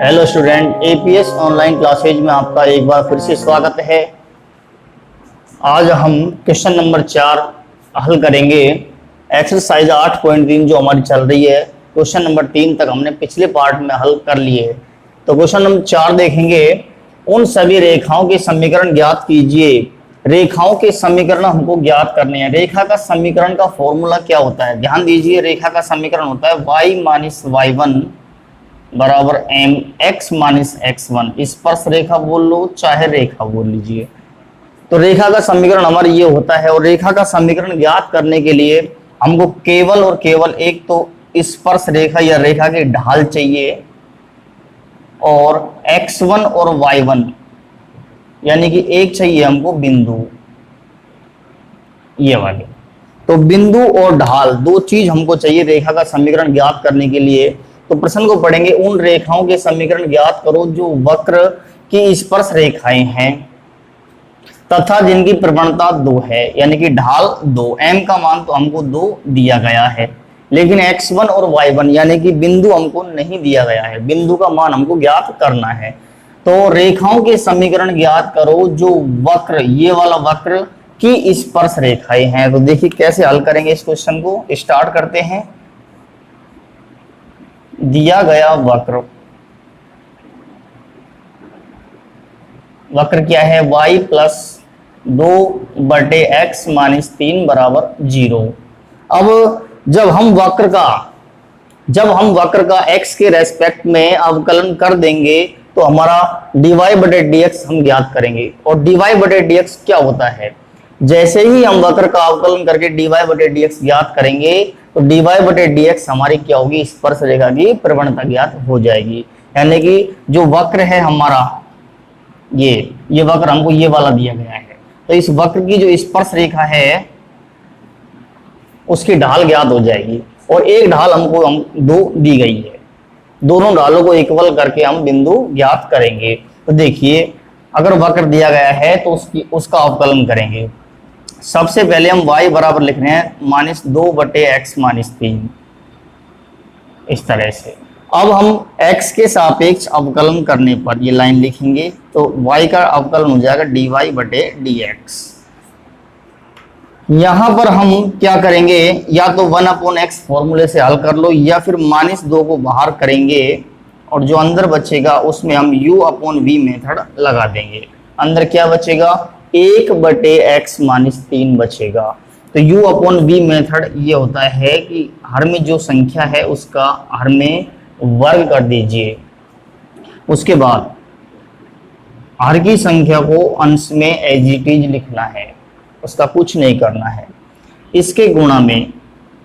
Hello student, APS online classes में आपका एक बार फिर से स्वागत है। आज हम क्वेश्चन नंबर 4 हल करेंगे। एक्सरसाइज 8.3 जो हमारी चल रही है, क्वेश्चन नंबर 3 तक हमने पिछले पार्ट में हल कर लिए। तो क्वेश्चन नंबर 4 देखेंगे। उन सभी रेखाओं के समीकरण ज्ञात कीजिए। रेखाओं के समीकरण हमको ज्ञात करने हैं। रेखा का समीकरण का फॉर्मूला क्या होता है? ध्यान दीजिए, रेखा का समीकरण होता है y माइनस y1 बराबर एम एक्स माइनस x1। स्पर्श रेखा बोल लो चाहे रेखा बोल लीजिए। तो रेखा का समीकरण हमारा ये होता है, और रेखा का समीकरण ज्ञात करने के लिए हमको केवल और केवल एक तो स्पर्श रेखा या रेखा की ढाल चाहिए, और x1 और y1 यानी कि एक चाहिए हमको बिंदु, ये वाले। तो बिंदु और ढाल दो चीज हमको चाहिए रेखा का समीकरण ज्ञात करने के लिए। तो प्रश्न को पढ़ेंगे। उन रेखाओं के समीकरण ज्ञात करो जो वक्र की स्पर्श रेखाएं हैं तथा जिनकी प्रवणता 2 है, यानी कि ढाल 2। m का मान तो हमको 2 दिया गया है, लेकिन x1 और y1 यानी कि बिंदु हमको नहीं दिया गया है। बिंदु का मान हमको ज्ञात करना है। तो रेखाओं के समीकरण ज्ञात करो जो वक्र, ये वाला वक्र की स्पर्श रेखाएं हैं। तो देखिए कैसे हल करेंगे इस क्वेश्चन को। स्टार्ट करते हैं। दिया गया वक्र, वक्र क्या है? y प्लस 2/x माइनस 3 बराबर 0। अब जब हम वक्र का x के रेस्पेक्ट में अवकलन कर देंगे तो हमारा dy/dx हम ज्ञात करेंगे। और dy/dx क्या होता है? जैसे ही हम वक्र का अवकलन करके dy/dx ज्ञात करेंगे तो dy/dx हमारी क्या होगी? स्पर्श रेखा की प्रवणता ज्ञात हो जाएगी। यानी कि जो वक्र है हमारा, ये वक्र हमको ये वाला दिया गया है, तो इस वक्र की जो स्पर्श रेखा है उसकी ढाल ज्ञात हो जाएगी। और एक ढाल हमको 2 दी गई है, दोनों ढालों को इक्वल करके हम बिंदु ज्ञात करेंगे। तो देखिए, अगर वक्र दिया गया है तो उसका अवकलन करेंगे। सबसे पहले हम y बराबर लिख रहे हैं -2/x माइनस 3, इस तरह से। अब हम x के सापेक्ष अवकलन करने पर ये लाइन लिखेंगे, तो y का अवकलन हो जाएगा dy/dx। यहां पर हम क्या करेंगे? या तो 1/x फॉर्मूले से हल कर लो, या फिर -2 को बाहर करेंगे और जो अंदर बचेगा उसमें हम u/v मेथड लगा देंगे। अंदर क्या बचेगा? 1/x माइनस 3 बचेगा। तो u/v मेथड ये होता है कि हर में जो संख्या है उसका हर में वर्ग कर दीजिए। उसके बाद हर की संख्या को अंश में एज इट इज लिखना है, उसका कुछ नहीं करना है। इसके गुणा में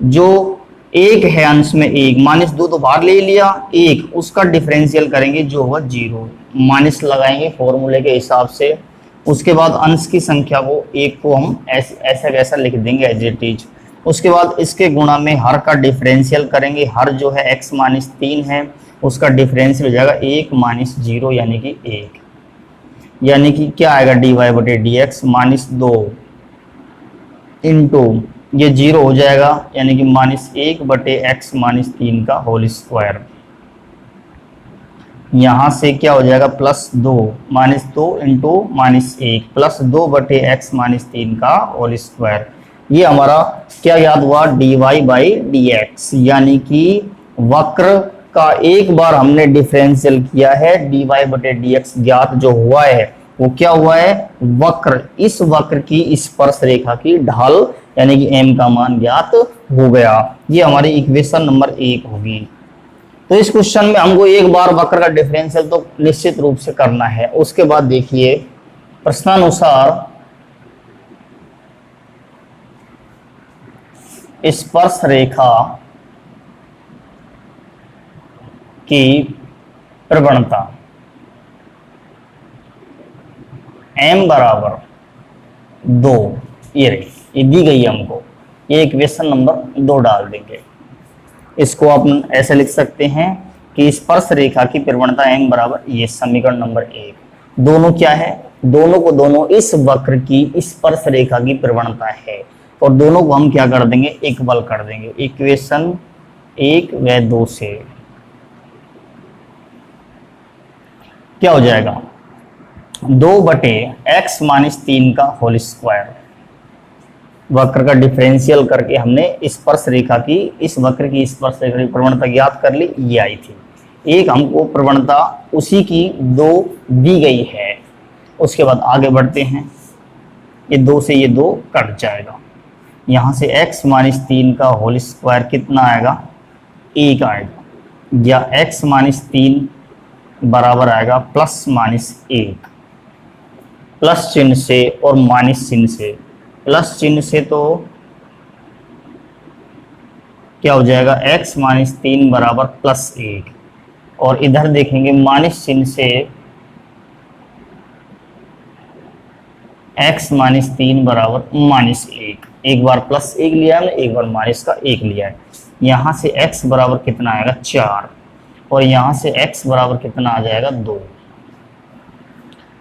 जो एक है अंश में 1, -2 तो बाहर ले लिया, 1 उसका डिफरेंशियल करेंगे जो होगा 0, माइनस लगाएंगे फॉर्मूले के हिसाब से। उसके बाद अंश की संख्या को 1 को हम ऐसा कैसा लिख देंगे एज इट इज। उसके बाद इसके गुणा में हर का डिफरेंशियल करेंगे। हर जो है x माइनस 3 है, उसका डिफरेंशियल हो जाएगा 1 माइनस 0 यानी कि 1। यानी कि क्या आएगा? dy/dx -2 इंटू ये 0 हो जाएगा, यानी कि -1/x माइनस 3 का होल स्क्वायर। यहां से क्या हो जाएगा? +2 -2 इंटू -1 +2/x माइनस 3 का होल स्क्वायर। ये हमारा क्या ज्ञात हुआ? dy/dx। यानी कि वक्र का एक बार हमने डिफरेंशियल किया है, dy/dx ज्ञात जो हुआ है वो क्या हुआ है? वक्र, इस वक्र की स्पर्श रेखा की ढाल यानी कि m का मान ज्ञात हो गया। ये हमारी इक्वेशन नंबर 1 होगी। तो इस क्वेश्चन में हमको एक बार वक्र का डिफरेंशियल तो निश्चित रूप से करना है। उसके बाद देखिए, प्रश्नानुसार स्पर्श रेखा की प्रवणता m बराबर 2, ये दी गई है हमको। ये इक्वेशन नंबर 2 डाल देंगे। इसको आप ऐसे लिख सकते हैं कि स्पर्श रेखा की प्रवणता m बराबर, ये समीकरण नंबर 1। दोनों क्या है? दोनों इस वक्र की स्पर्श रेखा की प्रवणता है, और दोनों को हम क्या कर देंगे? इक्वल कर देंगे इक्वेशन 1 व 2 से। क्या हो जाएगा 2/x-3 का होल स्क्वायर। वक्र का डिफरेंशियल करके हमने स्पर्श रेखा की, इस वक्र की स्पर्श रेखा की प्रवणता ज्ञात कर ली, ये आई थी। एक हमको प्रवणता उसी की 2 दी गई है। उसके बाद आगे बढ़ते हैं, ये 2 से ये 2 कट जाएगा, यहाँ से x-3 का होल स्क्वायर कितना आएगा 1 आएगा, या x-3 बराबर आएगा ±1, प्लस चिन्ह से और माइनस चिन्ह से। प्लस चिन्ह से तो क्या हो जाएगा x-3 बराबर +1, और इधर देखेंगे माइनस चिन्ह से x-3 बराबर -1। एक बार +1 लिया है, एक बार माइनस का 1 लिया है। यहाँ से x बराबर कितना आएगा 4, और यहाँ से x बराबर कितना आ जाएगा 2।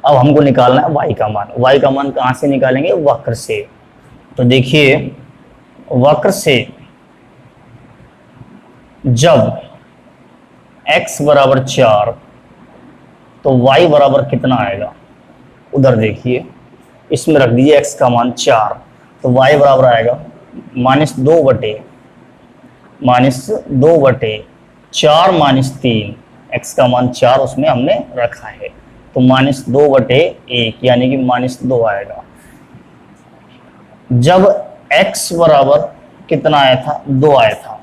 अब हमको निकालना है y का मान। y का मान कहाँ से निकालेंगे, वक्र से। तो देखिए वक्र से जब x बराबर 4 तो y बराबर कितना आएगा, उधर देखिए, इसमें रख दीजिए x का मान 4, तो y बराबर आएगा -2/4 -3, x का मान 4 उसमें हमने रखा है, तो -2/1 यानी कि -2 आएगा। जब x बराबर कितना आया था 2 आया था,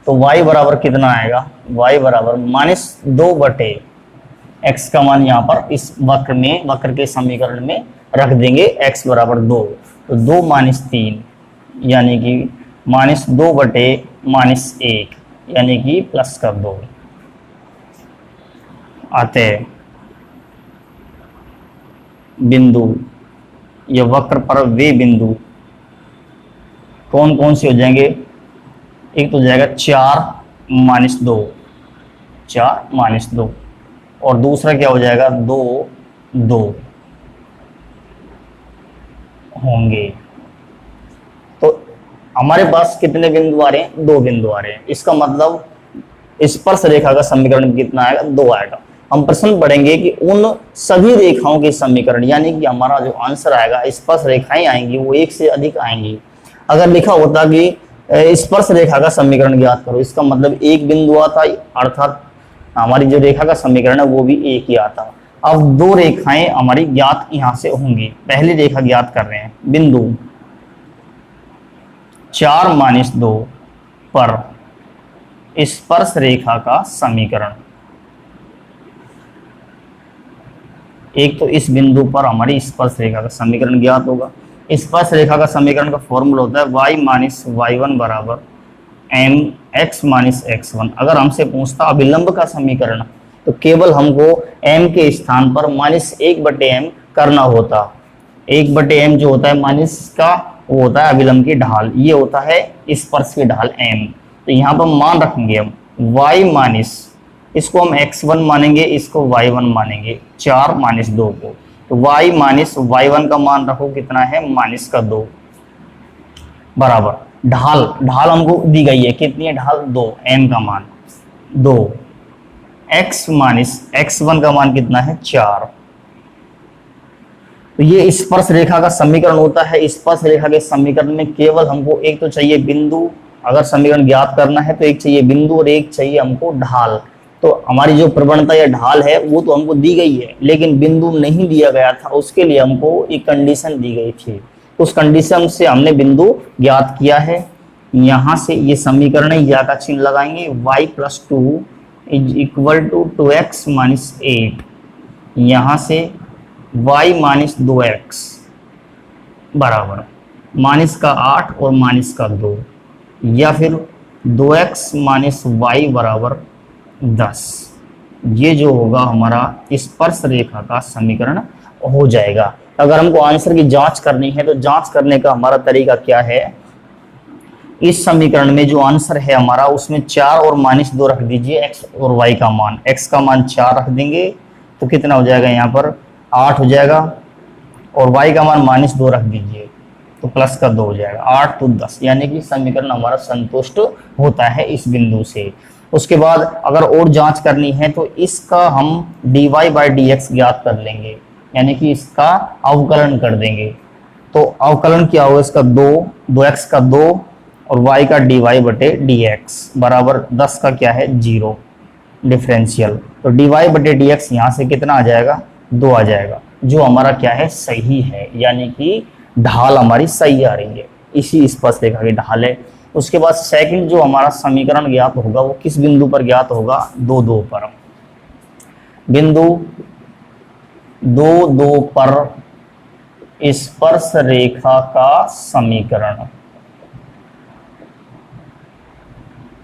तो y बराबर कितना आएगा, y बराबर -2/x का मान यहाँ पर इस वक्र के समीकरण में रख देंगे, x बराबर 2, तो 2 -3 यानी कि -2/-1 यानी कि प्लस का 2 आते हैं बिंदु। ये वक्र पर वे बिंदु कौन कौन से हो जाएंगे, एक तो हो जाएगा 4 -2, और दूसरा क्या हो जाएगा 2 2 होंगे। तो हमारे पास कितने बिंदु आ रहे हैं, 2 बिंदु आ रहे हैं। इसका मतलब स्पर्श रेखा का समीकरण कितना आएगा, 2 आएगा। हम प्रश्न पढ़ेंगे कि उन सभी रेखाओं के समीकरण, यानी कि हमारा जो आंसर आएगा, स्पर्श रेखाएं आएंगी वो 1 से अधिक आएंगी। अगर लिखा होता कि स्पर्श रेखा का समीकरण ज्ञात करो, इसका मतलब एक बिंदु आता, अर्थात हमारी जो रेखा का समीकरण है वो भी एक ही आता। अब 2 रेखाएं हमारी ज्ञात यहां से होंगी। पहली रेखा ज्ञात कर रहे हैं, बिंदु 4 -2 पर स्पर्श रेखा का समीकरण। एक तो इस बिंदु पर हमारी स्पर्श रेखा का समीकरण ज्ञात होगा। स्पर्श रेखा का समीकरण का फॉर्मूला होता है y-y1 बराबर mx-x1। अगर हमसे पूछता अभिलंब का समीकरण, तो केवल हमको m के स्थान पर -1/m करना होता। 1/m जो होता है माइनस का, वो होता है अभिलंब की ढाल, ये होता है स्पर्श की ढाल m। तो यहाँ पर मान रखेंगे हम y- इसको हम x1 मानेंगे, इसको y1 मानेंगे, 4 -2 को। तो y-y1 का मान रखो कितना है -2 बराबर ढाल हमको दी गई है, कितनी है ढाल 2, m का मान 2, x-x1 का मान कितना है 4। तो ये स्पर्श रेखा का समीकरण होता है। स्पर्श रेखा के समीकरण में केवल हमको एक तो चाहिए बिंदु, अगर समीकरण ज्ञात करना है तो एक चाहिए बिंदु और एक चाहिए हमको ढाल। तो हमारी जो प्रवणता या ढाल है वो तो हमको दी गई है, लेकिन बिंदु नहीं दिया गया था, उसके लिए हमको एक कंडीशन दी गई थी। उस कंडीशन से हमने बिंदु ज्ञात किया है। यहाँ से ये समीकरण है, या का चिन्ह लगाएंगे, y+2 = 2x-8। यहाँ से y-2x बराबर -8 और -2, या फिर 2x - y बराबर 10। ये जो होगा हमारा स्पर्श रेखा का समीकरण हो जाएगा। अगर हमको आंसर की जांच करनी है तो जांच करने का हमारा तरीका क्या है, इस समीकरण में जो आंसर है हमारा उसमें 4 और -2 रख दीजिए, x और y का मान। x का मान 4 रख देंगे तो कितना हो जाएगा, यहाँ पर 8 हो जाएगा, और y का मान -2 रख दीजिए तो प्लस का 2 हो जाएगा, 8 तो 10, यानी कि समीकरण हमारा संतुष्ट होता है इस बिंदु से। उसके बाद अगर और जांच करनी है तो इसका हम dy बाई dx ज्ञात कर लेंगे, यानी कि इसका अवकलन कर देंगे। तो अवकलन क्या होगा इसका 2x का 2 और y का dy बटे dx बराबर 10 का क्या है 0 डिफरेंशियल। तो dy बटे dx यहाँ से कितना आ जाएगा 2 आ जाएगा, जो हमारा क्या है सही है, यानी कि ढाल हमारी सही आ रही है, इसी स्पर्शरेखा की ढाल है। उसके बाद सेकंड जो हमारा समीकरण ज्ञात होगा वो किस बिंदु पर ज्ञात होगा 2 पर। बिंदु 2 पर स्पर्श रेखा का समीकरण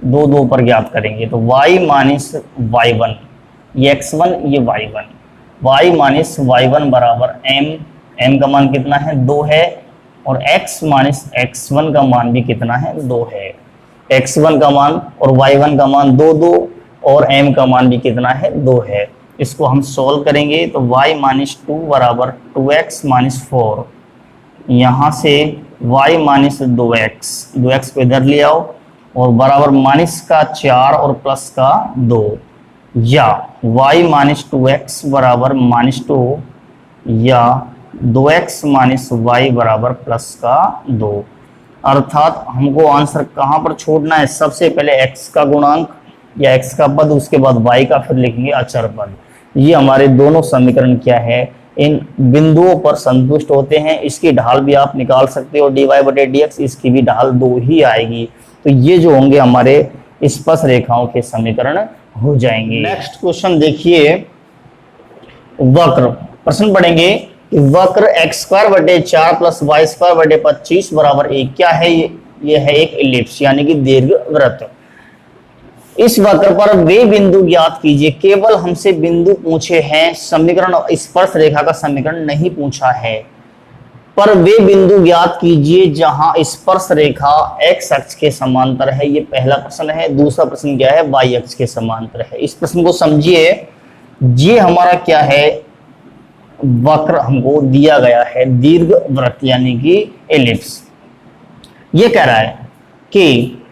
2 पर ज्ञात करेंगे। तो y माइनस y1 ये x1 ये y1, y माइनस y1 बराबर m का मान कितना है 2 है, और x माइनस x1 का मान भी कितना है 2 है। x1 का मान और y1 का मान 2 और m का मान भी कितना है 2 है। इसको हम सोल्व करेंगे तो y माइनस 2 बराबर 2x माइनस 4, यहाँ से y माइनस 2x को इधर ले आओ और बराबर माइनस का 4 और प्लस का 2, या y माइनस 2x बराबर माइनस 2 या 2x माइनस y बराबर प्लस का 2। अर्थात हमको आंसर कहाँ पर छोड़ना है, सबसे पहले x का गुणांक या x का पद, उसके बाद y का, फिर लिखेंगे अचर पद। ये हमारे दोनों समीकरण क्या है इन बिंदुओं पर संतुष्ट होते हैं। इसकी ढाल भी आप निकाल सकते हो dy बटे dx, इसकी भी ढाल 2 ही आएगी। तो ये जो होंगे हमारे स्पर्श रेखाओं के समीकरण हो जाएंगे। नेक्स्ट क्वेश्चन देखिए, वक्र प्रश्न पढ़ेंगे कि वक्र x स्क्वायर बटे 4 प्लस वाई स्क्वायर बटे 25 बराबर 1 क्या है, ये है एक इलिप्स यानी कि दीर्घ वृत्त। इस वक्र पर वे बिंदु ज्ञात कीजिए। केवल हमसे बिंदु पूछे हैं, समीकरण स्पर्श रेखा का समीकरण नहीं पूछा है। पर वे बिंदु ज्ञात कीजिए जहां स्पर्श रेखा x अक्ष के समांतर है, ये पहला प्रश्न है। दूसरा प्रश्न क्या है, y अक्ष के समांतर है। इस प्रश्न को समझिए, ये हमारा क्या है वक्र हमको दिया गया है दीर्घ वृत्त यानी कि एलिप्स। ये कह रहा है कि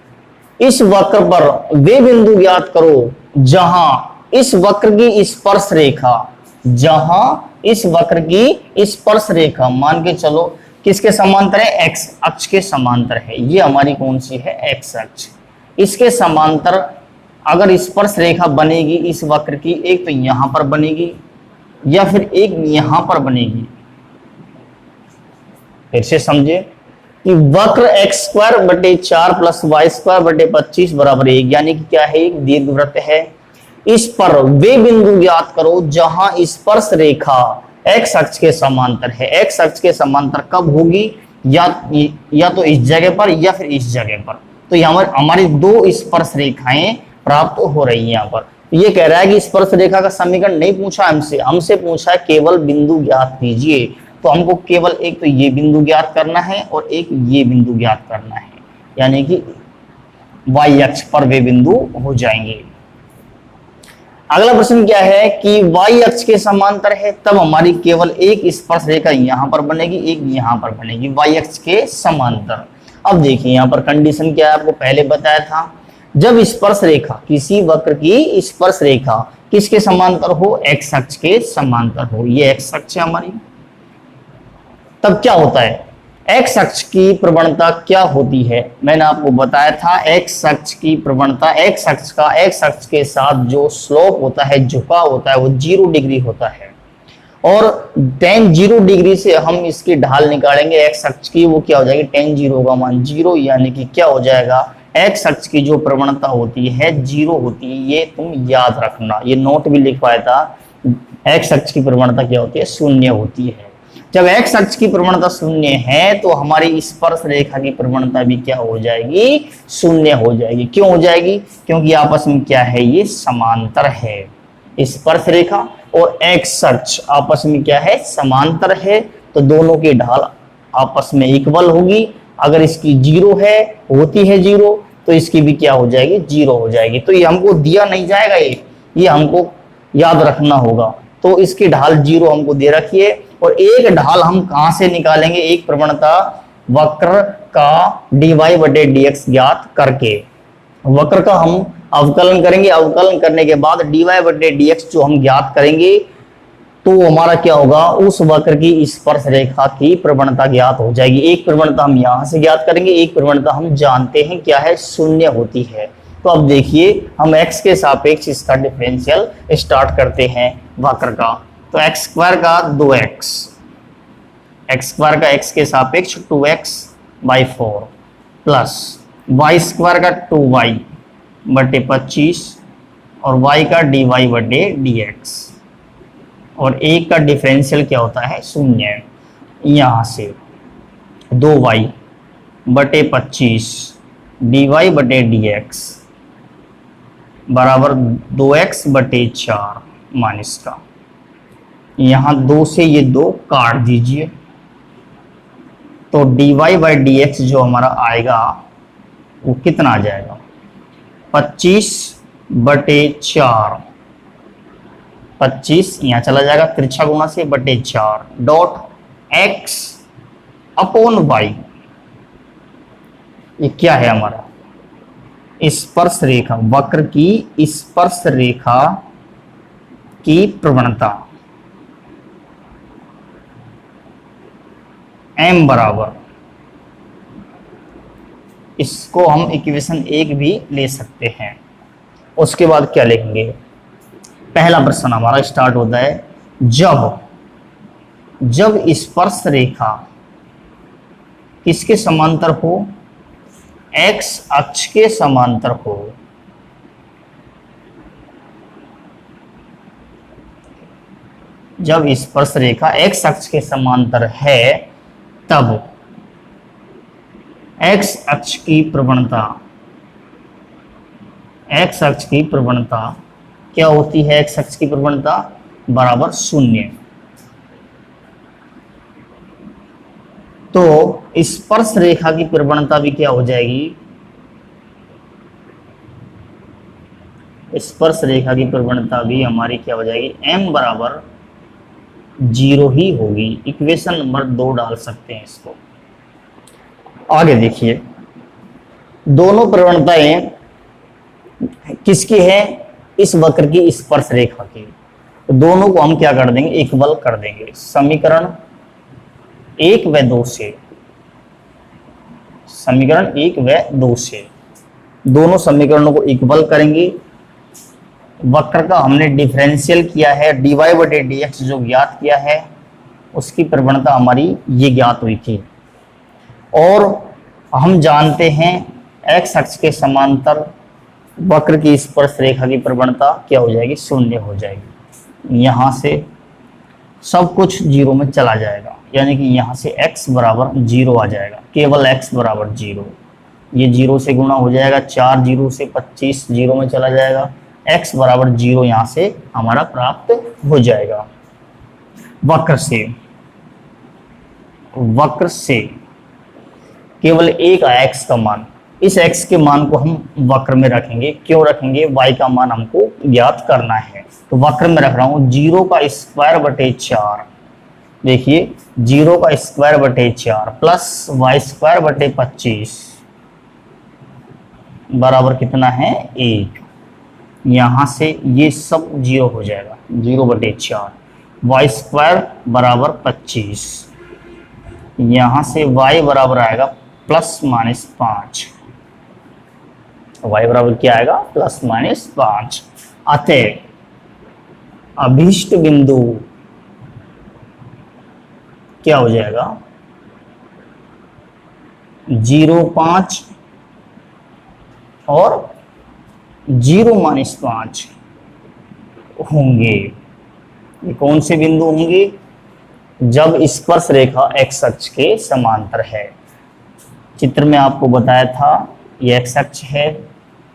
इस वक्र पर वे बिंदु ज्ञात करो जहां इस वक्र की स्पर्श रेखा, जहां इस वक्र की स्पर्श रेखा मान के चलो किसके समांतर है, x अक्ष के समांतर है। ये हमारी कौन सी है, x अक्ष। इसके समांतर अगर स्पर्श रेखा बनेगी इस वक्र की, एक तो यहां पर बनेगी या फिर एक यहां पर बनेगी। फिर से समझे कि वक्र x स्क्वायर बटे 4 प्लस वाई स्क्वायर बटे 25 बराबर 1 यानी कि क्या है, एक दीर्घवृत्त है। इस पर वे बिंदु ज्ञात करो जहां स्पर्श रेखा x अक्ष के समांतर है। x अक्ष के समांतर कब होगी, या तो इस जगह पर या फिर इस जगह पर। तो यहाँ हमारी 2 स्पर्श रेखाएं प्राप्त हो रही है। यहाँ पर ये कह रहा है कि स्पर्श रेखा का समीकरण नहीं पूछा हमसे पूछा है केवल बिंदु ज्ञात कीजिए। तो हमको केवल एक तो ये बिंदु ज्ञात करना है और एक ये बिंदु ज्ञात करना है, यानी कि y अक्ष पर वे बिंदु हो जाएंगे। अगला प्रश्न क्या है कि y अक्ष के समांतर है, तब हमारी केवल एक स्पर्श रेखा यहां पर बनेगी, एक यहां पर बनेगी, y अक्ष के समांतर। अब देखिए यहाँ पर कंडीशन क्या है, आपको पहले बताया था, जब स्पर्श रेखा किसी वक्र की स्पर्श रेखा किसके समांतर हो, x अक्ष के समांतर हो। ये x अक्ष है हमारी, तब क्या होता है, x अक्ष की प्रवणता क्या होती है, मैंने आपको बताया था x अक्ष की प्रवणता, x अक्ष का x अक्ष के साथ जो स्लोप होता है, झुकाव होता है, वो 0 डिग्री होता है। और tan 0 डिग्री से हम इसकी ढाल निकालेंगे x अक्ष की, वो क्या हो जाएगी, tan 0 का मान 0, यानी कि क्या हो जाएगा, x अक्ष की जो प्रवणता होती है 0 होती है। ये तुम याद रखना, ये नोट भी लिखवाया था, x अक्ष की प्रवणता क्या होती है, 0 होती है। जब x अक्ष की प्रवणता 0 है तो हमारी स्पर्श रेखा की प्रवणता भी क्या हो जाएगी, 0 हो जाएगी। क्यों हो जाएगी, क्योंकि आपस में क्या है, ये समांतर है। स्पर्श रेखा और x अक्ष आपस में क्या है, समांतर है, तो दोनों की ढाल आपस में इक्वल होगी। अगर इसकी 0 है, होती है 0, तो इसकी भी क्या हो जाएगी, 0 हो जाएगी। तो ये हमको दिया नहीं जाएगा, ये हमको याद रखना होगा। तो इसकी ढाल 0 हमको दे रखी है, और एक ढाल हम कहां से निकालेंगे, एक प्रवणता वक्र का dy बटे dx ज्ञात करके। वक्र का हम अवकलन करेंगे, अवकलन करने के बाद dy/dx जो हम ज्ञात करेंगे तो हमारा क्या होगा, उस वक्र की स्पर्श रेखा की प्रवणता ज्ञात हो जाएगी। एक प्रवणता हम यहां से ज्ञात करेंगे, एक प्रवणता हम जानते हैं क्या है, शून्य होती है। तो अब देखिए हम x के सापेक्ष इसका डिफरेंशियल स्टार्ट करते हैं वक्र का। तो x स्क्वायर का 2x, x स्क्वायर का x के सापेक्ष 2x/4 प्लस y स्क्वायर का 2y/25 और y का dy/dx और एक का डिफरेंशियल क्या होता है, शून्य। यहां से 2y/25 dy/dx बराबर 2x/4 माइनस का, यहां 2 से ये 2 काट दीजिए तो dy/dx जो हमारा आएगा वो कितना आ जाएगा, 25/4, 25 यहाँ चला जाएगा तिरछा गुणा से /4 डॉट x/y। ये क्या है हमारा, स्पर्श रेखा, वक्र की स्पर्श रेखा की प्रवणता m बराबर, इसको हम इक्वेशन 1 भी ले सकते हैं। उसके बाद क्या लिखेंगे, पहला प्रश्न हमारा स्टार्ट होता है, जब स्पर्श रेखा किसके समांतर हो, x अक्ष के समांतर हो। जब स्पर्श रेखा x अक्ष के समांतर है तब x अक्ष की प्रवणता, x अक्ष की प्रवणता क्या होती है, x अक्ष की प्रवणता बराबर 0। तो स्पर्श रेखा की प्रवणता भी क्या हो जाएगी, स्पर्श रेखा की प्रवणता भी हमारी क्या हो जाएगी, m बराबर 0 ही होगी। इक्वेशन नंबर 2 डाल सकते हैं इसको। आगे देखिए, दोनों प्रवणताएं किसकी है, इस वक्र की स्पर्श रेखा की। तो दोनों को हम क्या कर देंगे, इक्वल कर देंगे। समीकरण 1 व 2 से, समीकरण 1 व 2 से दोनों समीकरणों को इक्वल करेंगे। वक्र का हमने डिफरेंशियल किया है, dy/dx जो ज्ञात किया है उसकी प्रवणता हमारी ये ज्ञात हुई थी, और हम जानते हैं x अक्ष के समांतर वक्र की स्पर्श रेखा की प्रवणता क्या हो जाएगी, 0 हो जाएगी। यहां से सब कुछ 0 में चला जाएगा, यानी कि यहां से x बराबर 0 आ जाएगा, केवल x बराबर 0। ये 0 से गुणा हो जाएगा, 4 0 से 25 0 में चला जाएगा, x बराबर 0 यहां से हमारा प्राप्त हो जाएगा। वक्र से केवल एक आया x का मान, इस x के मान को हम वक्र में रखेंगे। क्यों रखेंगे, y का मान हमको ज्ञात करना है, तो वक्र में रख रहा हूं 0 का स्क्वायर बटे 4। देखिए 0 का स्क्वायर बटे 4 प्लस y स्क्वायर बटे 25 बराबर कितना है, 1। यहां से ये सब 0 हो जाएगा, 0/4 y स्क्वायर बराबर 25, यहां से y बराबर आएगा ±5, y बराबर क्या आएगा, ±5। अतः अभीष्ट बिंदु क्या हो जाएगा, 0.5 और 0-5 होंगे। ये कौन से बिंदु होंगे, जब स्पर्श रेखा x अक्ष के समांतर है। चित्र में आपको बताया था ये x अक्ष है,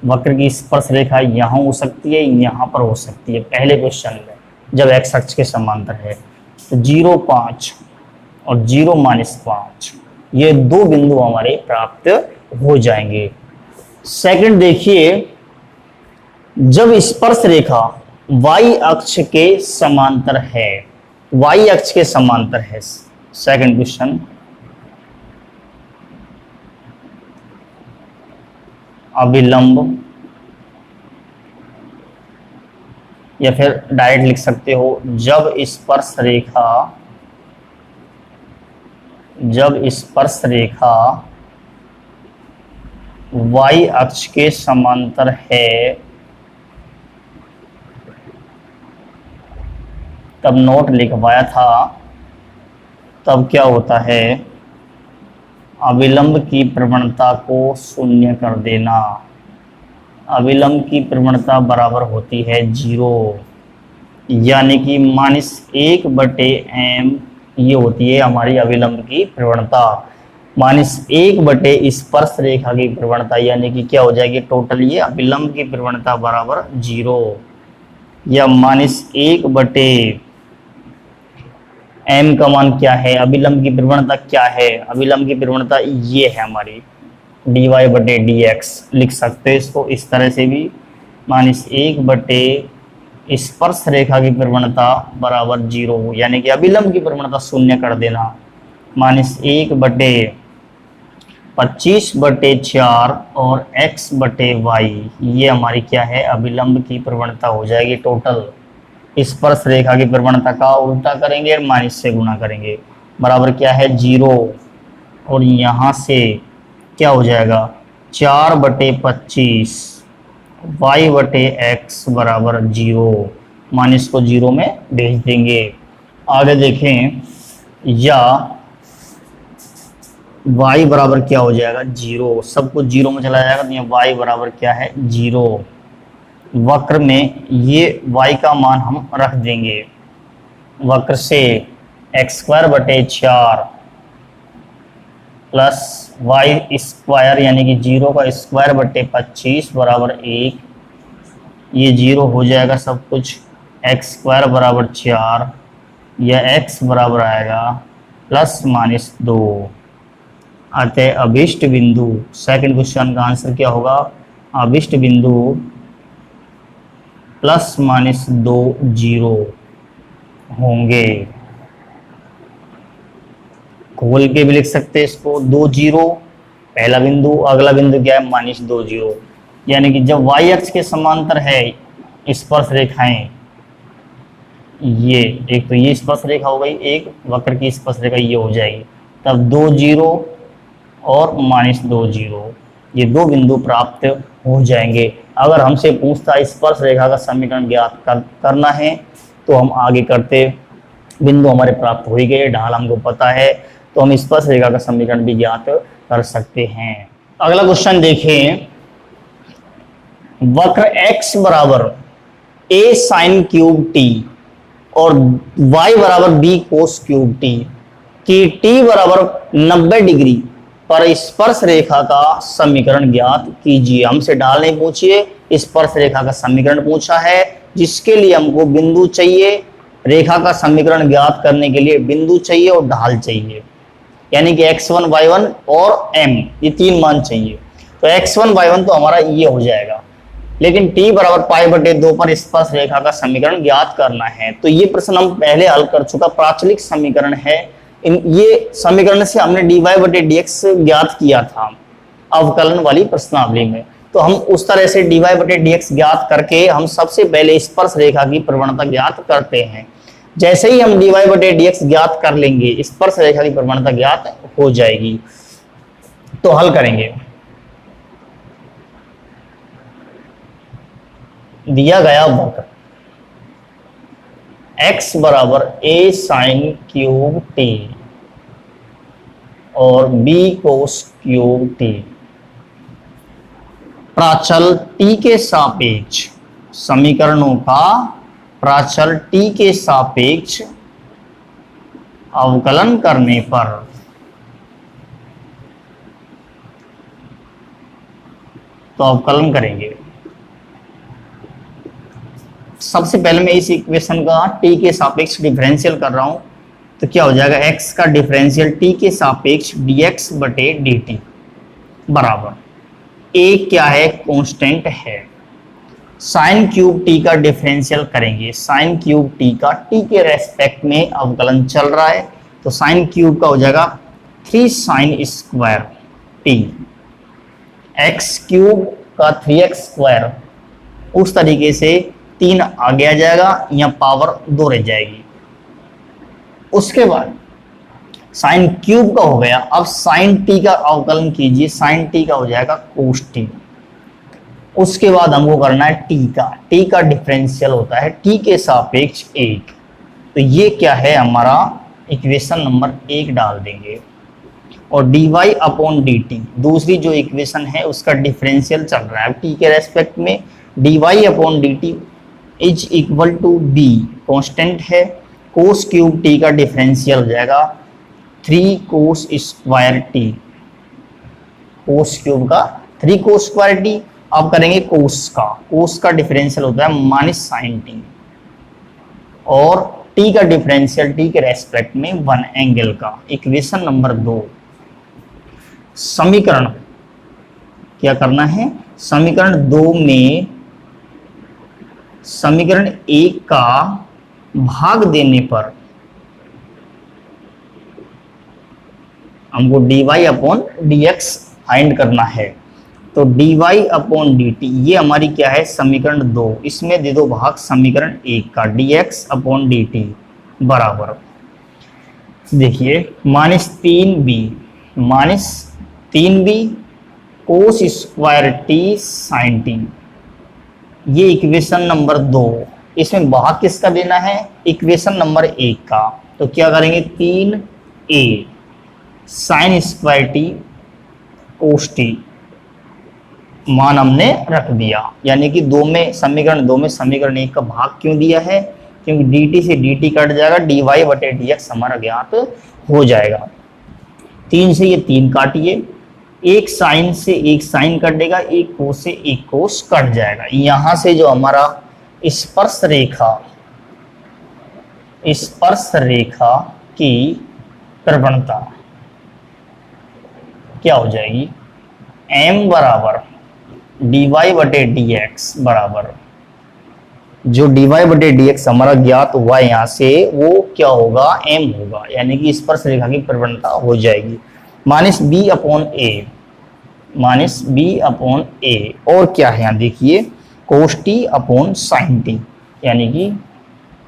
वक्र की स्पर्श रेखा यहाँ हो सकती है, यहाँ पर हो सकती है। पहले क्वेश्चन में जब x अक्ष के समांतर है तो 0.5 और 0-5 ये दो बिंदु हमारे प्राप्त हो जाएंगे। सेकंड देखिए, जब स्पर्श रेखा y अक्ष के समांतर है, y अक्ष के समांतर है। सेकंड क्वेश्चन, अभिलंब या फिर डायरेक्ट लिख सकते हो, जब स्पर्श रेखा y अक्ष के समांतर है तब नोट लिखवाया था, तब क्या होता है, अविलंब की प्रवणता को शून्य कर देना। अविलंब की प्रवणता बराबर होती है 0, यानी कि -1/m ये होती है हमारी अविलंब की प्रवणता। -1/, स्पर्श रेखा की प्रवणता यानी कि क्या हो जाएगी टोटल, ये अविलंब की प्रवणता बराबर 0, या -1/m का मान क्या है, अविलंब की प्रवणता क्या है, अविलंब की प्रवणता ये है हमारी dy/dx, लिख सकते हैं इसको इस तरह से भी, -1/, स्पर्श रेखा की प्रवणता बराबर 0, यानी कि अविलंब की प्रवणता शून्य कर देना। -1/25/4 और x/y ये हमारी क्या है, अविलंब की प्रवणता हो जाएगी टोटल। स्पर्श रेखा की प्रवणता का उल्टा करेंगे और माइनस से गुणा करेंगे, बराबर क्या है 0, और यहाँ से क्या हो जाएगा 4/25 y/x बराबर 0, माइनस को 0 में भेज देंगे। आगे देखें, या y बराबर क्या हो जाएगा 0, सब कुछ 0 में चला जाएगा, तो यहाँ y बराबर क्या है 0। वक्र में ये y का मान हम रख देंगे, वक्र से x² प्लस y² यानी कि 0 का स्क्वायर/25 बराबर 1, ये 0 हो जाएगा सब कुछ, x² बराबर 4, या x बराबर आएगा ±2। अतः अभिष्ट बिंदु, सेकंड क्वेश्चन का आंसर क्या होगा, अभिष्ट बिंदु ±2 0 होंगे। खोल के भी लिख सकते हैं इसको, 2 0 पहला बिंदु, अगला बिंदु क्या है -2 0, यानी कि जब y अक्ष के समांतर है स्पर्श रेखाएं, ये एक तो ये स्पर्श रेखा हो गई, एक वक्र की स्पर्श रेखा ये हो जाएगी, तब 2 0 और -2 0 ये दो बिंदु प्राप्त हो जाएंगे। अगर हमसे पूछता स्पर्श रेखा का समीकरण ज्ञात करना है तो हम आगे करते, बिंदु हमारे प्राप्त हो ही गए, ढाल हमको पता है, तो हम स्पर्श रेखा का समीकरण भी ज्ञात कर सकते हैं। अगला क्वेश्चन देखें, वक्र x बराबर a sin क्यूब t और y बराबर b cos क्यूब t की t बराबर 90 डिग्री पर स्पर्श रेखा का समीकरण ज्ञात कीजिए। हमसे ढाल नहीं पूछिए, स्पर्श रेखा का समीकरण पूछा है, जिसके लिए हमको बिंदु चाहिए, रेखा का समीकरण ज्ञात करने के लिए बिंदु चाहिए और ढाल चाहिए, यानी कि x1 y1 और m ये 3 मान चाहिए। तो x1 y1 तो हमारा ये हो जाएगा, लेकिन t बराबर π/2 पर स्पर्श रेखा का समीकरण ज्ञात करना है। तो ये प्रश्न हम पहले हल कर चुका, प्राचलिक समीकरण है, ये समीकरण से हमने dy/dx ज्ञात किया था अवकलन वाली प्रश्नावली में। तो हम उस तरह से dy/dx ज्ञात करके हम सबसे पहले स्पर्श रेखा की प्रवणता ज्ञात करते हैं। जैसे ही हम dy/dx ज्ञात कर लेंगे, स्पर्श रेखा की प्रवणता ज्ञात हो जाएगी। तो हल करेंगे, दिया गया वक्र x बराबर a sin क्यूब t और b cos क्यूब t प्राचल t के सापेक्ष, समीकरणों का प्राचल t के सापेक्ष अवकलन करने पर तो अवकलन करेंगे। सबसे पहले मैं इस इक्वेशन का t के सापेक्ष डिफरेंशियल कर रहा हूं, तो क्या हो जाएगा x का डिफरेंशियल t के सापेक्ष dx/dt बराबर a क्या है, कांस्टेंट है, साइन क्यूब t का डिफरेंशियल करेंगे, साइन क्यूब t का t के रेस्पेक्ट में अवकलन चल रहा है, तो साइन क्यूब का हो जाएगा 3 sin square t, x cube का 3x स्क्वायर, उस तरीके से 3 आगे आ जाएगा, यहाँ पावर 2 रह जाएगी। उसके बाद साइन क्यूब का हो गया। अब साइन टी का अवकलन कीजिए, साइन टी का हो जाएगा कोस टी। उसके बाद हमको करना है टी का डिफरेंशियल होता है टी के सापेक्ष 1। तो ये क्या है हमारा इक्वेशन नंबर 1 डाल देंगे। और dy अपॉन dt, दूसरी जो इक्वेशन है उसका डिफरेंशियल चल रहा है t के रेस्पेक्ट में। dy upon dt is equal to b, constant है। कोस क्यूब t का डिफरेंशियल हो जाएगा 3 cos square t, cos cube का 3 कोस स्क्वायर t। अब करेंगे कोस का डिफरेंशियल होता है माइनस साइन t, और t का डिफरेंशियल t के रेस्पेक्ट में 1 एंगल का। इक्वेशन नंबर 2, समीकरण क्या करना है, समीकरण 2 में समीकरण 1 का भाग देने पर हमको dy अपॉन dx फाइंड करना है। तो dy अपॉन dt ये हमारी क्या है समीकरण 2, इसमें दे दो भाग समीकरण 1 का, dx अपॉन dt बराबर, देखिए -3b cos square t sine t, ये इक्वेशन नंबर 2। इसमें भाग किसका देना है, इक्वेशन नंबर 1 का। तो क्या करेंगे 3a साइन स्क्वायर t कोस t, मान हमने रख दिया। यानी कि समीकरण 2 में समीकरण 1 का भाग क्यों दिया है, क्योंकि dt से dt कट जाएगा, dy बटे dx हमारा ज्ञात हो जाएगा। 3 से ये 3 काटिए, एक साइन से एक साइन कटेगा, एक कोस से एक कोस कट जाएगा। यहां से जो हमारा स्पर्श रेखा की प्रवणता क्या हो जाएगी, m बराबर dy बटे dx बराबर, जो dy बटे dx हमारा ज्ञात हुआ यहाँ से वो क्या होगा, m होगा। यानी कि स्पर्श रेखा की प्रवणता हो जाएगी -b अपॉन a। और क्या है यहाँ देखिए कोस t अपॉन साइन t, यानी कि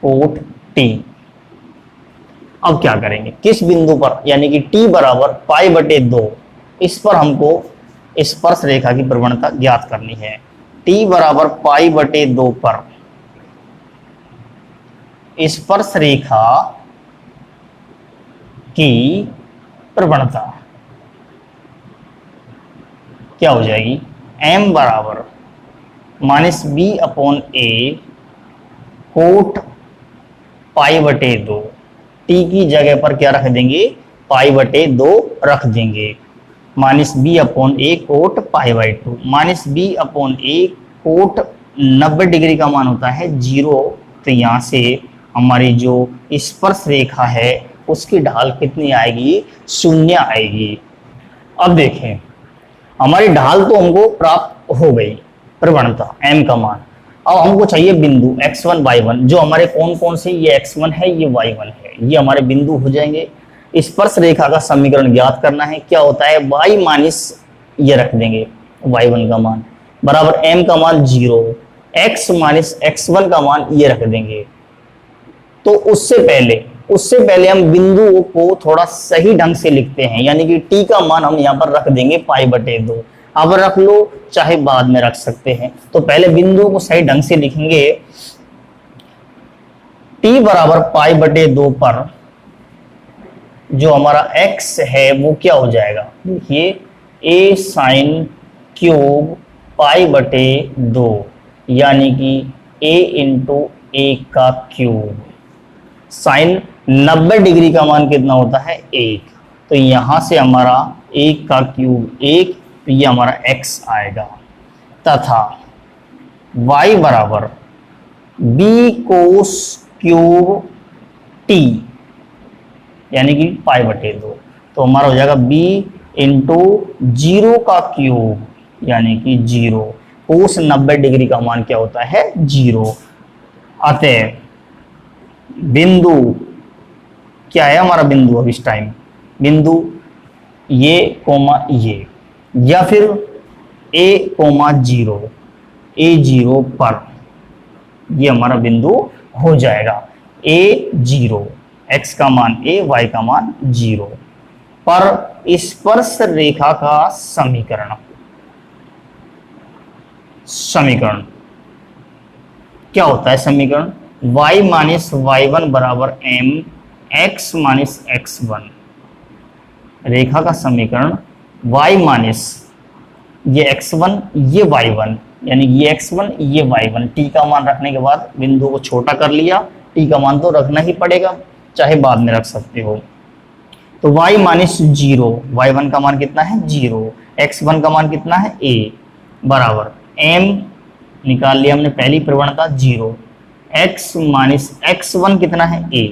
कोट t। अब क्या करेंगे, किस बिंदु पर, यानी कि t बराबर पाई बटे 2, इस पर हमको स्पर्श रेखा की प्रवणता ज्ञात करनी है। t बराबर पाई बटे 2 पर स्पर्श रेखा की प्रवणता क्या हो जाएगी, m बराबर -b अपॉन a कोट पाई बटे 2, t की जगह पर क्या रख देंगे, पाई बटे 2 रख देंगे। -b upon a cot pi by 2, -b upon a cot 90 degree का मान होता है 0। तो यहाँ से हमारी जो स्पर्श रेखा है उसकी ढाल कितनी आएगी, 0 आएगी। अब देखें हमारी ढाल तो हमको प्राप्त हो गई, प्रवणता m का मान। अब हमको चाहिए बिंदु x1 y1, जो हमारे कौन कौन से, ये x1 है ये y1 है, ये हमारे बिंदु हो जाएंगे। स्पर्श रेखा का समीकरण ज्ञात करना है, क्या होता है y माइनस ये रख देंगे y1 का मान बराबर m का मान 0, x माइनस x1 का मान ये रख देंगे। तो उससे पहले हम बिंदु को थोड़ा सही ढंग से लिखते हैं, यानी कि t का मान हम यहाँ पर रख देंगे पाई बटे 2। अब रख लो चाहे बाद में रख सकते हैं, तो पहले बिंदु को सही ढंग से लिखेंगे। t बराबर पाई बटे 2 पर जो हमारा x है वो क्या हो जाएगा, देखिए a साइन क्यूब पाई बटे 2, यानी कि a इंटू a का क्यूब। साइन 90 डिग्री का मान कितना होता है 1, तो यहां से हमारा 1 का क्यूब 1, तो ये हमारा x आएगा। तथा y बराबर b कोस क्यूब t, यानी कि पाई बटे 2, तो हमारा हो जाएगा b इंटू 0 का क्यूब, यानी कि 0। कोस 90 डिग्री का मान क्या होता है 0। अतः बिंदु क्या है हमारा बिंदु, अब इस टाइम बिंदु ये कोमा ये, या फिर a कोमा 0 a0 पर ये हमारा बिंदु हो जाएगा। ए 0, x का मान a, y का मान 0 पर स्पर्श रेखा का समीकरण क्या होता है? समीकरण y माइनस y1 बराबर m x माइनस x1। रेखा का समीकरण y माइनस ये x1 ये y1, यानी ये x1 ये y1, t का मान रखने के बाद बिंदु को छोटा कर लिया, t का मान तो रखना ही पड़ेगा, चाहे बाद में रख सकते हो। तो y माइनस 0, y1 का मान कितना है 0, x1 का मान कितना है a बराबर m निकाल लिया हमने पहली प्रवणता 0, x माइनस x1 कितना है a।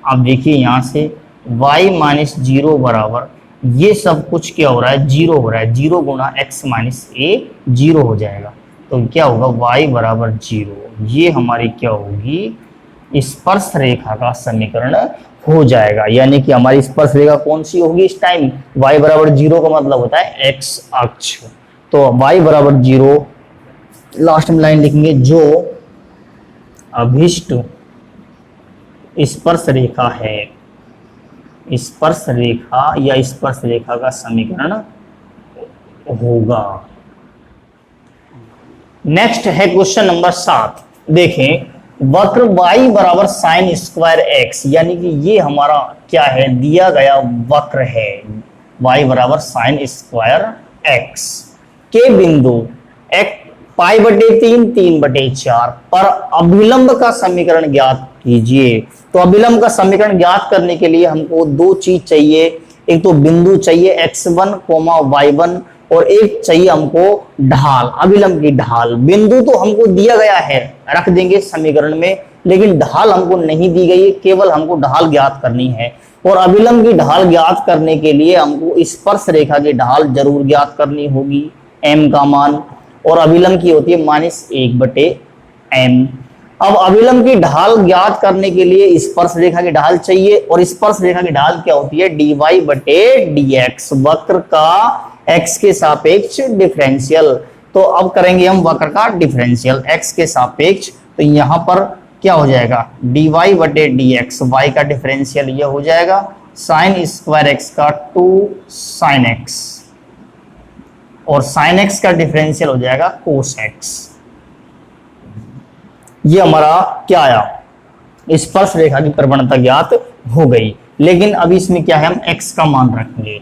अब देखिए यहां से y माइनस 0 बराबर ये सब कुछ क्या हो रहा है 0 हो रहा है, 0 गुणा x माइनस a 0 हो जाएगा। तो क्या होगा y बराबर 0, ये हमारी क्या होगी स्पर्श रेखा का समीकरण हो जाएगा। यानी कि हमारी स्पर्श रेखा कौन सी होगी इस टाइम? y बराबर 0 का मतलब होता है x अक्ष। तो y बराबर 0 लास्ट में लाइन लिखेंगे, जो अभिष्ट स्पर्श रेखा है, स्पर्श रेखा या स्पर्श रेखा का समीकरण होगा। नेक्स्ट है क्वेश्चन नंबर 7। देखें वक्र y बराबर साइन स्क्वायर x, यानी कि ये हमारा क्या है दिया गया वक्र है y बराबर साइन स्क्वायर x के बिंदु x π/3 3/4 पर अभिलंब का समीकरण ज्ञात कीजिए। तो अभिलंब का समीकरण ज्ञात करने के लिए हमको दो चीज चाहिए, एक तो बिंदु चाहिए x1, y1 और एक चाहिए हमको ढाल, अभिलंब की ढाल। बिंदु तो हमको दिया गया है, रख देंगे समीकरण में, लेकिन ढाल हमको नहीं दी गई है, केवल हमको ढाल ज्ञात करनी है। और अभिलंब की ढाल ज्ञात करने के लिए हमको स्पर्श रेखा की ढाल जरूर ज्ञात करनी होगी, m का मान, और अभिलंब की होती है -1/m। अब अभिलंब की ढाल ज्ञात करने के लिए स्पर्श रेखा की ढाल चाहिए, और स्पर्श रेखा की ढाल क्या होती है dy/dx, वक्र का x के सापेक्ष डिफरेंशियल। तो अब करेंगे हम वक्र का डिफरेंशियल x के सापेक्ष, तो यहां पर क्या हो जाएगा dy/dx, y का डिफरेंशियल ये हो जाएगा साइन स्क्वायर x का 2 sin x, और sin x का डिफरेंशियल हो जाएगा cos x। ये हमारा क्या आया स्पर्श रेखा की प्रवणता ज्ञात हो गई। लेकिन अभी इसमें क्या है, हम x का मान रखेंगे,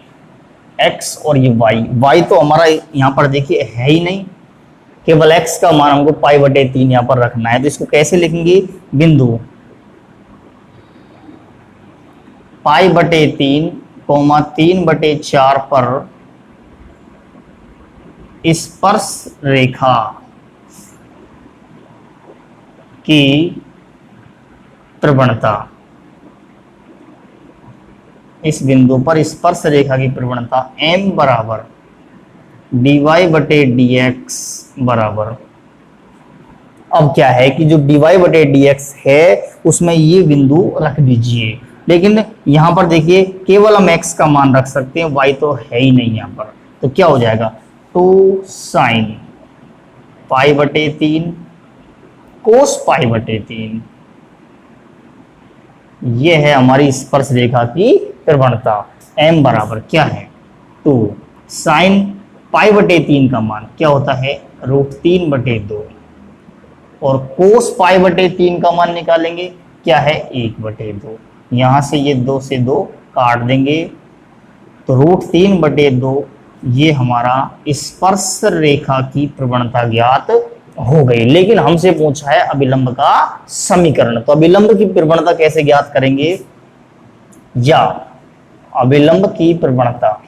x और ये y तो हमारा यहां पर देखिए है ही नहीं, केवल x का मान हमको π/3 यहां पर रखना है। तो इसको कैसे लिखेंगे, बिंदु π/3, 3/4 पर स्पर्श रेखा की प्रवणता, इस बिंदु पर स्पर्श रेखा की प्रवणता m बराबर dy/dx बराबर, अब क्या है कि जो dy/dx है उसमें ये बिंदु रख दीजिए, लेकिन यहां पर देखिए केवल हम x का मान रख सकते हैं, y तो है ही नहीं यहां पर। तो क्या हो जाएगा 2 sin π/3 cos π/3, ये है हमारी स्पर्श रेखा की प्रवणता। m बराबर क्या है 2 sin π/3 का मान क्या होता है √3/2, और cos π/3 का मान निकालेंगे क्या है 1/2। यहां से ये 2 से 2 काट देंगे, तो √3/2 ये हमारा स्पर्श रेखा की प्रवणता ज्ञात हो गई। लेकिन हमसे पूछा है अभिलंब का समीकरण, तो अभिलंब की प्रवणता कैसे ज्ञात करेंगे, या अभिलंब की प्रवणता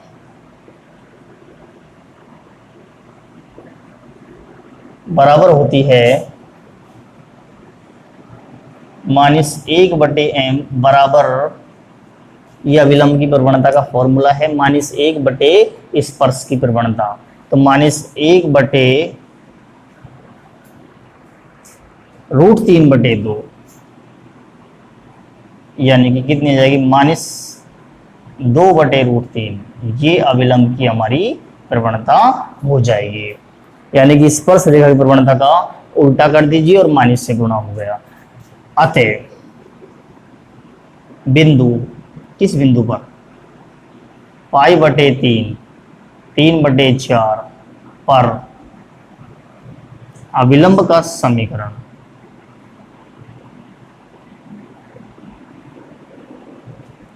बराबर होती है -1/m बराबर, ये अभिलंब की प्रवणता का फॉर्मूला है -1/, स्पर्श की प्रवणता, तो -1/√3/2, यानी कि कितनी जाएगी -2/√3, ये अभिलंब की हमारी प्रवणता हो जाएगी। यानी कि स्पर्श रेखा की प्रवणता का उल्टा कर दीजिए और माइनस से गुणा हो गया। अतः बिंदु, किस बिंदु पर, π/3 3/4 पर अविलंब का समीकरण,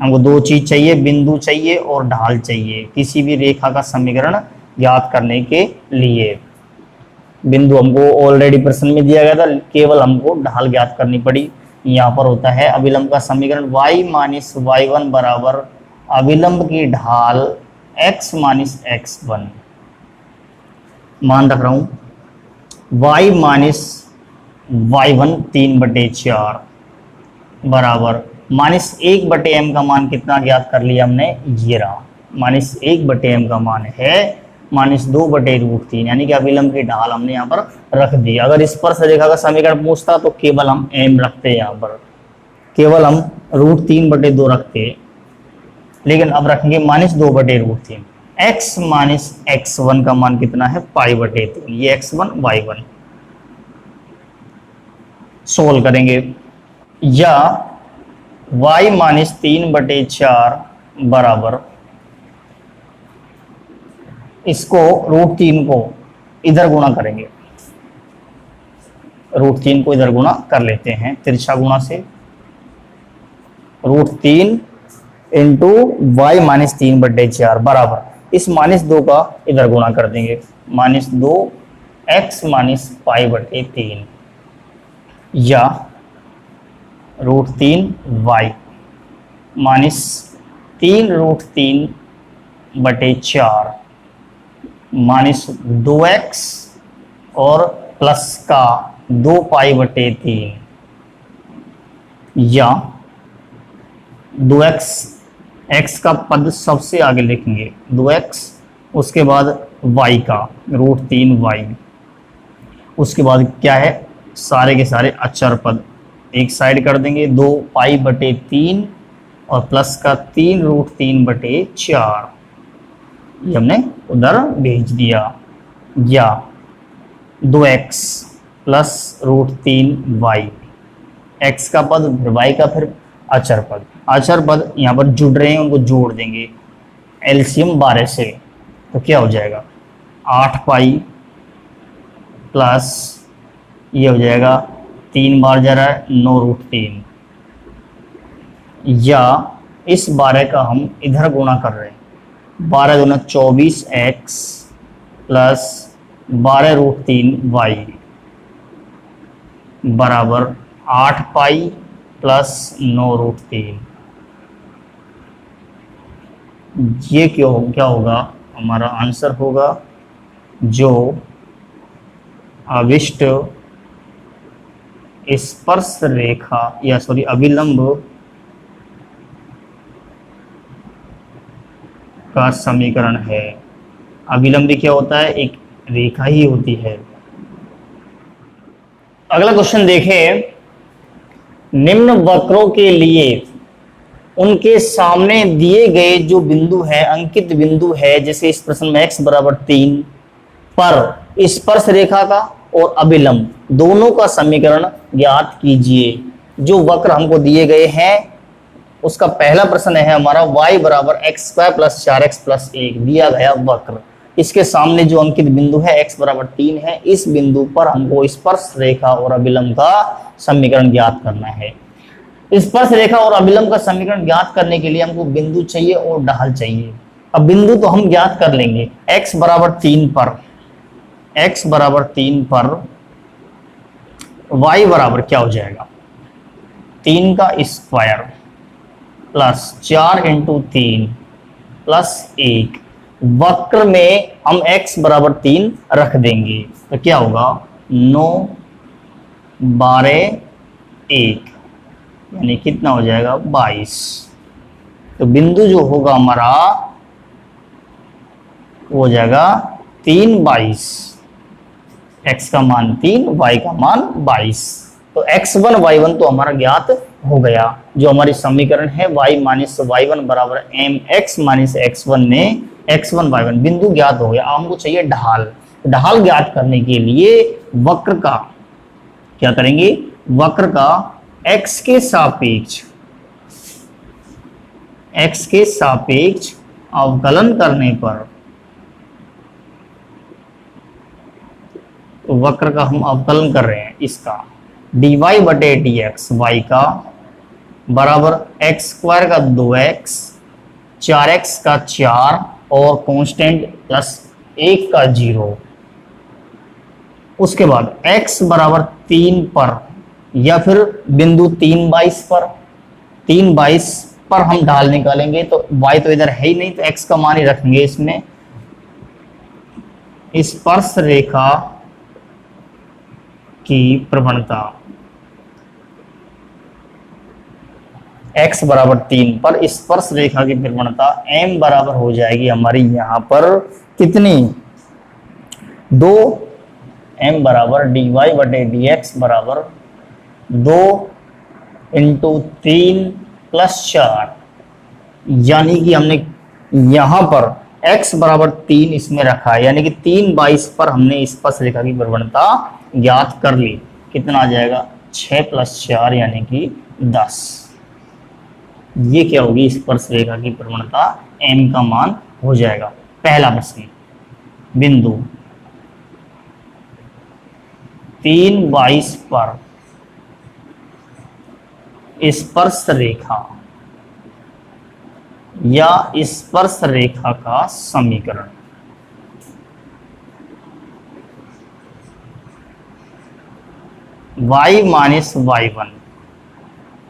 हमको दो चीज चाहिए, बिंदु चाहिए और ढाल चाहिए किसी भी रेखा का समीकरण ज्ञात करने के लिए। बिंदु हमको ऑलरेडी प्रश्न में दिया गया था, केवल हमको ढाल ज्ञात करनी पड़ी। यहाँ पर होता है अविलंब का समीकरण y - y1 बराबर अविलंब की ढाल x - x1। मान रख रहा हूं y - y1 3/4 बराबर -1/m का मान कितना ज्ञात कर लिया हमने, ये रहा। -1/m का मान है -2/√3, यानी कि अविलंब की ढाल हमने यहाँ पर रख दी। अगर स्पर्श रेखा का समीकरण पूछता तो केवल हम m रखते, यहाँ पर केवल हम √3/2 रखते, लेकिन अब रखेंगे -2/√3। x - x1 का मान कितना है, π/3, ये x1 y1 सोल्व करेंगे। या y - 3/4 बराबर, इसको √3 को इधर गुणा करेंगे, √3 को इधर गुणा कर लेते हैं तिरछा गुणा से। √3 इंटू y - 3/4 बराबर इस -2 का इधर गुणा कर देंगे, -2 x - π/3 या √3 y -3√3/4 -2x और प्लस का 2π/3 या 2x, x का पद सबसे आगे लिखेंगे 2x, उसके बाद y का √3y, उसके बाद क्या है, सारे के सारे अचर पद एक साइड कर देंगे, 2π/3 और प्लस का 3√3/4 ये हमने उधर भेज दिया। या 2x प्लस √3y, x का पद फिर y का फिर अचर पद, अचर पद यहाँ पर जुड़ रहे हैं, उनको जोड़ देंगे एलसीएम 12 से, तो क्या हो जाएगा 8π प्लस ये हो जाएगा 3 बार जा रहा है 9√3, या इस 12 का हम इधर गुणा कर रहे हैं, 12 दूना 24x प्लस 12√3y बराबर 8π प्लस 9√3। ये क्या होगा, हमारा आंसर होगा जो अविष्ट स्पर्श रेखा या सॉरी अविलंब का समीकरण है। अविलंब क्या होता है, एक रेखा ही होती है। अगला क्वेश्चन देखें, निम्न वक्रों के लिए उनके सामने दिए गए जो बिंदु है, अंकित बिंदु है, जैसे इस प्रश्न में x बराबर 3 पर स्पर्श रेखा का और अविलंब दोनों का समीकरण ज्ञात कीजिए। जो वक्र हमको दिए गए हैं उसका पहला प्रश्न है हमारा y बराबर x² प्लस 4x प्लस 1 दिया गया वक्र, इसके सामने जो अंकित बिंदु है x बराबर 3 है, इस बिंदु पर हमको स्पर्श रेखा और अविलंब का समीकरण ज्ञात करना है। स्पर्श रेखा और अविलंब का समीकरण ज्ञात करने के लिए हमको बिंदु चाहिए और ढाल चाहिए। अब बिंदु तो हम ज्ञात कर लेंगे, x बराबर 3 पर, x बराबर 3 पर y बराबर क्या हो जाएगा, 3 का स्क्वायर प्लस 4 × 3 प्लस 1। वक्र में हम x बराबर 3 रख देंगे तो क्या होगा 9 12 1, यानी कितना हो जाएगा 22। तो बिंदु जो होगा हमारा वो हो जाएगा 3 22, x का मान 3 y का मान 22। तो x1 y1 तो हमारा ज्ञात हो गया। जो हमारी समीकरण है y - y1 बराबर mx - x1 में x1 y1 बिंदु ज्ञात हो गया। हमको चाहिए ढाल। ढाल ज्ञात करने के लिए वक्र का क्या करेंगे, वक्र का x के सापेक्ष अवकलन करने पर, तो वक्र का हम अवकलन कर रहे हैं इसका dy बटे dx y का बराबर x स्क्वायर का 2x, 4x का 4 और कांस्टेंट प्लस 1 का 0। उसके बाद x बराबर 3 पर या फिर बिंदु 3/22 पर, 3/22 पर हम ढाल निकालेंगे तो y तो इधर है ही नहीं, तो x का मान ही रखेंगे इसमें। स्पर्श रेखा की प्रवणता x बराबर 3 पर स्पर्श रेखा की प्रवणता m बराबर हो जाएगी हमारी यहां पर कितनी, 2, m बराबर dy बटे dx बराबर 2 इंटू 3 प्लस 4, यानी कि हमने यहां पर x बराबर 3 इसमें रखा है, यानी कि 3/22 पर हमने स्पर्श रेखा की प्रवणता ज्ञात कर ली। कितना आ जाएगा, 6 प्लस 4 यानी कि 10। ये क्या होगी, स्पर्श रेखा की प्रवणता m का मान हो जाएगा। पहला प्रश्न, बिंदु 3/22 पर स्पर्श रेखा या स्पर्श रेखा का समीकरण। y माइनस y1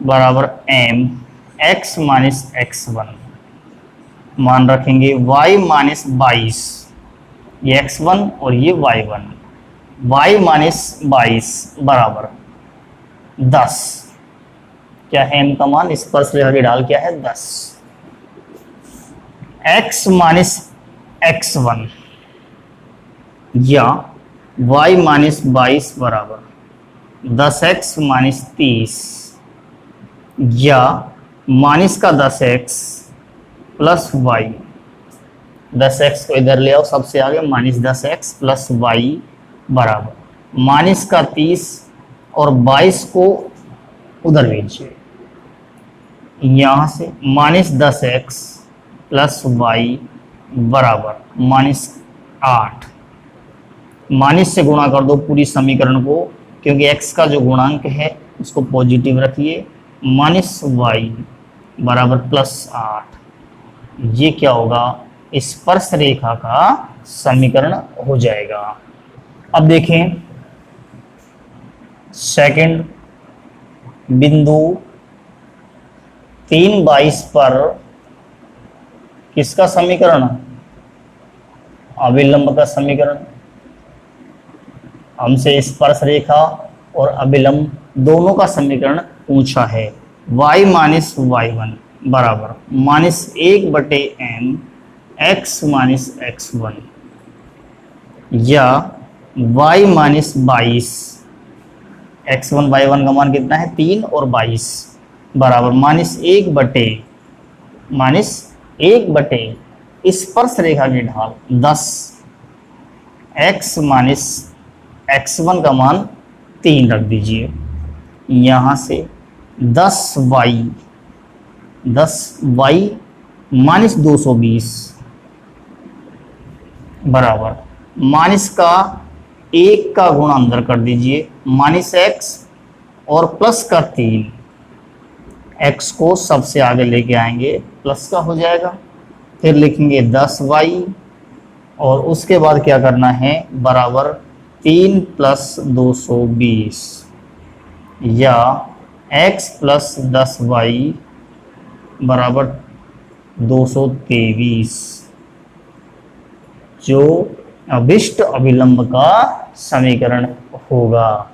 बराबर m x माइनस x1, मान रखेंगे y माइनस 22, ये x1 और ये y1, y माइनस 22 बराबर 10। क्या है m का मान, स्पर्श रेखा की ढाल क्या है 10। x माइनस x1 या y माइनस 22 बराबर 10x माइनस 30 या माइनस का 10x प्लस y, 10x को इधर ले आओ सबसे आगे, माइनस 10x प्लस y बराबर माइनस का 30 और 22 को उधर भेजिए, यहां से माइनस 10x प्लस y बराबर माइनस 8। माइनस से गुणा कर दो पूरी समीकरण को, क्योंकि x का जो गुणांक है उसको पॉजिटिव रखिए, माइनस y बराबर प्लस 8। ये क्या होगा, स्पर्श रेखा का समीकरण हो जाएगा। अब देखें सेकंड, बिंदु 3/22 पर किसका समीकरण, अभिलंब का समीकरण। हमसे स्पर्श रेखा और अभिलंब दोनों का समीकरण पूछा है। y माइनस y1 बराबर माइनस 1 बटे m x माइनस x1 या y माइनस 22, x1 y1 का मान कितना है 3 और 22 बराबर माइनस 1 बटे स्पर्श रेखा की ढाल 10, x माइनस x1 का मान 3 रख दीजिए, यहां से 10y माइनस 220 बराबर माइनस का 1 का गुणा अंदर कर दीजिए, माइनस x और प्लस का 3, x को सबसे आगे लेके आएंगे प्लस का हो जाएगा, फिर लिखेंगे 10y और उसके बाद क्या करना है बराबर 3 प्लस 220 या x प्लस 10y बराबर 223, जो अभिष्ट अभिलंब का समीकरण होगा।